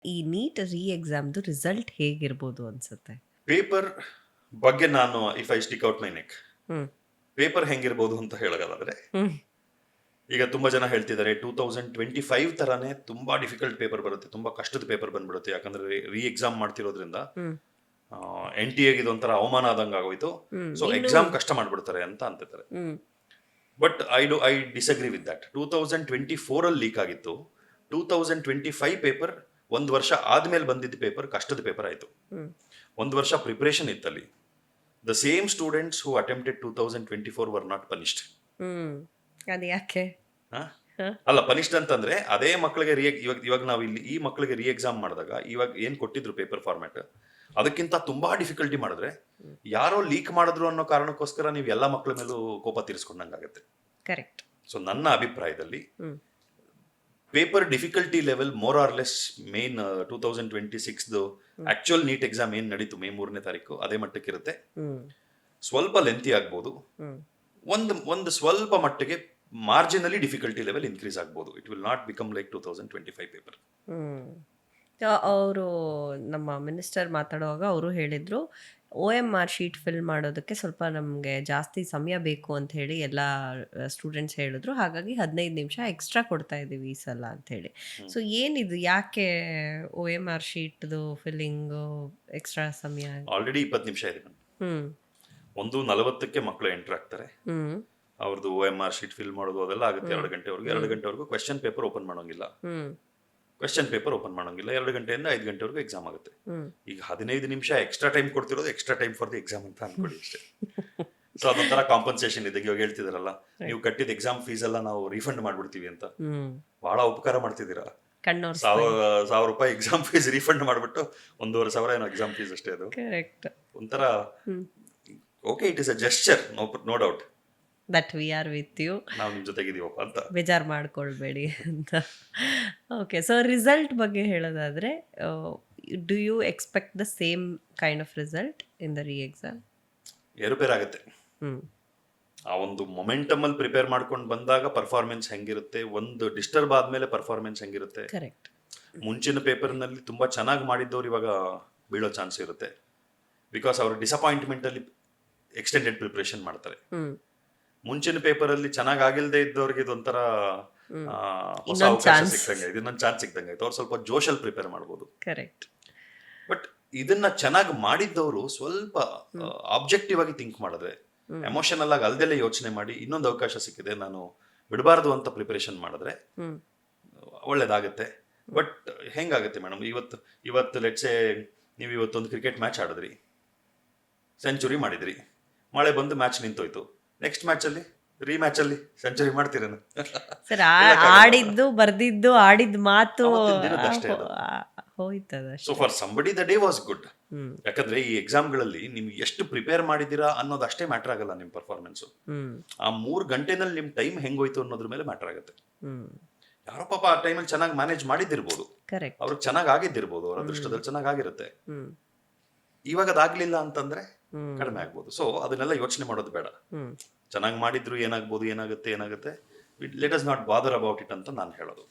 ಈ ನೀಟ್ ರೀ ಎಕ್ಸಾಮ್ದು ರಿಸಲ್ಟ್ ಹೇಗಿರ್ಬೋದು ಅನ್ಸುತ್ತೆ? ಪೇಪರ್ ಬಗ್ಗೆ ನಾನು if I stick out my neck, hmm paper ಹೆಂಗಿರ್ಬೋದು ಅಂತ ಹೇಳೋದಾದ್ರೆ, ಹ್ಮ್ ಈಗ ತುಂಬಾ ಜನ ಹೇಳ್ತಿದ್ದಾರೆ 2025 ತರಾನೇ ತುಂಬಾ ಡಿಫಿಕಲ್ಟ್ ಪೇಪರ್ ಬರುತ್ತೆ, ತುಂಬಾ ಕಷ್ಟದ ಪೇಪರ್ ಬಂದ್ಬಿಡುತ್ತೆ, ಯಾಕಂದ್ರೆ ರೀ ಎಕ್ಸಾಮ್ ಮಾಡ್ತಿರೋದ್ರಿಂದ ಹ್ಮ್ NTA ಗೆ ಇದೊಂಥರ ಅವಮಾನ ಆದಂಗೆ ಆಗೋಯ್ತು. ಸೊ ಇನ್ನು ಎಕ್ಸಾಮ್ ಕಷ್ಟ ಮಾಡ್ಬಿಡ್ತಾರೆ ಅಂತ ಅಂತಿದ್ದಾರೆ. Hmm but I disagree with that. 2024 ಅಲ್ಲಿ ಲೀಕ್ ಆಗಿತ್ತು. 2025 ಪೇಪರ್ ಒಂದು ವರ್ಷ ಆದ್ಮೇಲೆ ಬಂದಿದ್ದ ಪೇಪರ್ ಕಷ್ಟದ ಪೇಪರ್ ಆಯ್ತು. ಹ್ಮ್ ಒಂದು ವರ್ಷ ಪ್ರಿಪರೇಷನ್ ಇತ್ತಲ್ಲಿ. The same students who attempted 2024 were not punished. Hmm ಅದು ಯಾಕೆ? ಅಲ್ಲ, ಪನಿಷ್ಡ್ ಅಂತಂದ್ರೆ ಅದೇ ಮಕ್ಕಳಿಗೆ ಇವಾಗ ನಾವು ಇಲ್ಲಿ ಈ ಮಕ್ಕಳಿಗೆ ರೀ ಎಕ್ಸಾಮ್ ಮಾಡಿದಾಗ ಇವಾಗ ಏನ್ ಕೊಟ್ಟಿದ್ರು ಪೇಪರ್ ಫಾರ್ಮ್ಯಾಟ್, ಅದಕ್ಕಿಂತ ತುಂಬಾ ಡಿಫಿಕಲ್ಟಿ ಮಾಡಿದ್ರೆ ಯಾರೋ ಲೀಕ್ ಮಾಡಿದ್ರು ಅನ್ನೋ ಕಾರಣಕ್ಕೋಸ್ಕರ ನೀವು ಎಲ್ಲ ಮಕ್ಕಳ ಮೇಲೂ ಕೋಪ ತೀರಿಸ್ಕೊಂಡಂಗಾಗತ್ತೆ. ಕರೆಕ್ಟ್. ಸೊ ನನ್ನ ಅಭಿಪ್ರಾಯದಲ್ಲಿ hmm paper difficulty level more or less main 2026 actual NEET exam ಏನ್ ನಡೀತು ಮೇ 3ನೇ ತಾರೀಕು ಅದೇ ಮಟ್ಟಕ್ಕೆ ಇರುತ್ತೆ. ಹ್ಮ್ ಸ್ವಲ್ಪ ಲೆಂತಿ ಆಗ್ಬೋದು, ಹ್ಮ್ ಒಂದು ಸ್ವಲ್ಪ ಮಟ್ಟಿಗೆ ಮಾರ್ಜಿನಲಿ ಡಿಫಿಕಲ್ಟಿ ಲೆವೆಲ್ ಇನ್ಕ್ರೀಸ್ ಆಗ್ಬೋದು. It will not become like 2025 paper. ಅವರು ನಮ್ಮ ಮಿನಿಸ್ಟರ್ ಮಾತಾಡುವಾಗ ಅವರು ಹೇಳಿದ್ರು OMR ಶೀಟ್ ಫಿಲ್ ಮಾಡೋದಕ್ಕೆ ಸ್ವಲ್ಪ ನಮಗೆ ಜಾಸ್ತಿ ಸಮಯ ಬೇಕು ಅಂತ ಹೇಳಿ ಎಲ್ಲ ಸ್ಟೂಡೆಂಟ್ಸ್ ಹೇಳಿದ್ರು, ಹಾಗಾಗಿ 15 ನಿಮಿಷ ಎಕ್ಸ್ಟ್ರಾ ಕೊಡ್ತಾ ಇದ್ದೀವಿ ಈ ಸಲ ಅಂತ ಹೇಳಿ. ಸೊ ಏನಿದು, ಯಾಕೆ OMR ಶೀಟ್ದು ಫಿಲ್ಲಿಂಗು ಎಕ್ಸ್ಟ್ರಾ ಸಮಯ? ಆಲ್ರೆಡಿ 20 ನಿಮಿಷ ಇದೆ. ಹ್ಮ್ 1:40ಕ್ಕೆ ಮಕ್ಕಳು ಎಂಟರ್ ಆಗ್ತಾರೆ. ಹ್ಮ್ ಅವ್ರದ್ದು OMR ಶೀಟ್ ಫಿಲ್ ಮಾಡೋದು ಅದೆಲ್ಲ ಆಗುತ್ತೆ 2 ಗಂಟೆವರೆಗೂ. 2 ಗಂಟೆವರೆಗೂ ಕ್ವೆಶ್ಚನ್ ಪೇಪರ್ ಓಪನ್ ಮಾಡೋಂಗಿಲ್ಲ. ಕ್ವೆಶ್ಚನ್ ಪೇಪರ್ ಓಪನ್ ಮಾಡೋಂಗಿಲ್ಲ. 2 ಗಂಟೆಯಿಂದ 5 ಗಂಟೆವರೆಗೂ ಎಕ್ಸಾಮ್ ಆಗುತ್ತೆ. ಈಗ 15 ನಿಮಿಷ ಎಕ್ಸ್ಟ್ರಾ ಟೈಮ್ ಕೊಡ್ತಿರೋದು extra time for the exam ಅಂತ ಅನ್ಕೊಳ್ಳಿ ಅಷ್ಟೇ. ಸೊ ಅದೊಂಥರ ಕಾಂಪನ್ಸೇಷನ್ ಇದೆ. ಇವಾಗ ಹೇಳ್ತಿದಾರಲ್ಲ, ನೀವು ಕಟ್ಟಿದ ಎಕ್ಸಾಮ್ ಫೀಸ್ ಎಲ್ಲ ನಾವು ರೀಫಂಡ್ ಮಾಡ್ಬಿಡ್ತೀವಿ ಅಂತ. ಬಹಳ ಉಪಕಾರ ಮಾಡ್ತಿದ್ದೀರಾ. 1,000 ರೂಪಾಯಿ ಎಕ್ಸಾಮ್ ಫೀಸ್ ರೀಫಂಡ್ ಮಾಡ್ಬಿಟ್ಟು 1,500 ಏನೋ ಎಕ್ಸಾಮ್ ಫೀಸ್ ಅಷ್ಟೇ. ಅದು ಒಂಥರ okay, it is a gesture, no doubt that we are with you, ನಾವು ನಿಮ್ಮ ಜೊತೆಗಿದ್ದೀವಪ್ಪ ಅಂತ. ಬೇಜಾರು ಮಾಡ್ಕೊಳ್ಬೇಡಿ ಅಂತ. ಓಕೆ, ಸೊ ರಿಸಲ್ಟ್ ಬಗ್ಗೆ ಹೇಳೋದಾದ್ರೆ, do you expect the same kind of result in the re exam? ಏರುಪೇರಾಗುತ್ತೆ. ಆ ಒಂದು ಮೊಮೆಂಟಮ್ ಅಲ್ಲಿ ಪ್ರಿಪೇರ್ ಮಾಡ್ಕೊಂಡು ಬಂದಾಗ ಪರ್ಫಾರ್ಮೆನ್ಸ್ ಹೆಂಗಿರುತ್ತೆ, ಒಂದು ಡಿಸ್ಟರ್ಬ್ ಆದ್ಮೇಲೆ ಪರ್ಫಾರ್ಮೆನ್ಸ್ ಹೆಂಗಿರುತ್ತೆ. ಕರೆಕ್ಟ್. ಮುಂಚಿನ ಪೇಪರ್ನಲ್ಲಿ ತುಂಬಾ ಚೆನ್ನಾಗಿ ಮಾಡಿದ್ದವ್ರು ಇವಾಗ ಬೀಳೋ ಚಾನ್ಸ್ ಇರುತ್ತೆ. ಬಿಕಾಸ್ ಅವರು ಡಿಸಪಾಯಿಂಟ್ಮೆಂಟ್ ಅಲ್ಲಿ ಎಕ್ಸ್ಟೆಂಡೆಡ್ ಪ್ರಿಪರೇಷನ್ ಮಾಡ್ತಾರೆ. ಮುಂಚಿನ ಪೇಪರ್ ಅಲ್ಲಿ ಚೆನ್ನಾಗಿ ಆಗಿಲ್ದೇ ಇದ್ದವ್ರಿಗೆ ಇದೊಂಥರ ಹೊಸ ಅವಕಾಶ ಸಿಕ್ಕಂಗೆ, ಇದನ್ನೊಂದು ಚಾನ್ಸ್ ಸಿಕ್ಕಂಗೆ. ಅವ್ರು ಸ್ವಲ್ಪ ಜೋಶಲ್ಲಿ ಪ್ರಿಪೇರ್ ಮಾಡ್ಬೋದು. ಕರೆಕ್ಟ್. ಬಟ್ ಇದನ್ನ ಚೆನ್ನಾಗಿ ಮಾಡಿದ್ದವರು ಸ್ವಲ್ಪ ಆಬ್ಜೆಕ್ಟಿವ್ ಆಗಿ ಥಿಂಕ್ ಮಾಡಿದ್ರೆ, ಎಮೋಷನಲ್ ಆಗಿ ಅಲ್ದೆಲ್ಲ ಯೋಚನೆ ಮಾಡಿ ಇನ್ನೊಂದು ಅವಕಾಶ ಸಿಕ್ಕಿದೆ ನಾನು ಬಿಡಬಾರ್ದು ಅಂತ ಪ್ರಿಪರೇಷನ್ ಮಾಡಿದ್ರೆ ಒಳ್ಳೇದಾಗುತ್ತೆ. ಬಟ್ ಹೆಂಗಾಗುತ್ತೆ ಮೇಡಮ್, ಇವತ್ತು ಲೆಟ್ಸೆ ನೀವು ಇವತ್ತೊಂದು ಕ್ರಿಕೆಟ್ ಮ್ಯಾಚ್ ಆಡಿದ್ರಿ, ಸೆಂಚುರಿ ಮಾಡಿದ್ರಿ, ಮಳೆ ಬಂದು ಮ್ಯಾಚ್ ನಿಂತೋಯ್ತು. ನೆಕ್ಸ್ಟ್ ಮ್ಯಾಚ್ ಅಲ್ಲಿ ರೀಮ್ಯಾಚ್ ಅಲ್ಲಿ ಸೆಂಚುರಿ ಮಾಡ್ತೀರೇನು? ಸರ್, ಆಡಿದ್ದು ಬರ್ದಿದ್ದು ಆಡಿದ ಮಾತು ಹೋಯ್ತದ. So for somebody the day was good. ಯಾಕಂದ್ರೆ ಈ ಎಕ್ಸಾಮ್ಗಳಲ್ಲಿ ನಿಮ್ಗೆ ಎಷ್ಟು ಪ್ರಿಪೇರ್ ಮಾಡಿದೀರಾ ಅನ್ನೋದು ಅಷ್ಟೇ ಮ್ಯಾಟರ್ ಆಗಲ್ಲ. ನಿಮ್ ಪರ್ಫಾರ್ಮೆನ್ಸ್ ಆ 3 ಗಂಟೆನಲ್ಲಿ ನಿಮ್ ಟೈಮ್ ಹೆಂಗೋಯ್ತು ಅನ್ನೋದ್ರ ಮೇಲೆ ಮ್ಯಾಟರ್ ಆಗುತ್ತೆ. ಯಾರೋ ಪಾಪ ಆ ಟೈಮಲ್ಲಿ ಚೆನ್ನಾಗಿ ಮ್ಯಾನೇಜ್ ಮಾಡಿದ್ದಿರ್ಬೋದು, ಅವ್ರಿಗೆ ಚೆನ್ನಾಗಿ ಆಗಿದ್ದಿರ್ಬೋದು, ಅವ್ರ ಅದೃಷ್ಟದಲ್ಲಿ ಚೆನ್ನಾಗಿ ಆಗಿರುತ್ತೆ. ಇವಾಗ ಅದಾಗ್ಲಿಲ್ಲ ಅಂತಂದ್ರೆ ಕಡಿಮೆ ಆಗ್ಬೋದು. ಸೊ ಅದನ್ನೆಲ್ಲ ಯೋಚನೆ ಮಾಡೋದು ಬೇಡ. ಚೆನ್ನಾಗಿ ಮಾಡಿದ್ರು ಏನಾಗ್ಬೋದು, ಏನಾಗುತ್ತೆ let us not bother about it ಅಂತ ನಾನು ಹೇಳೋದು.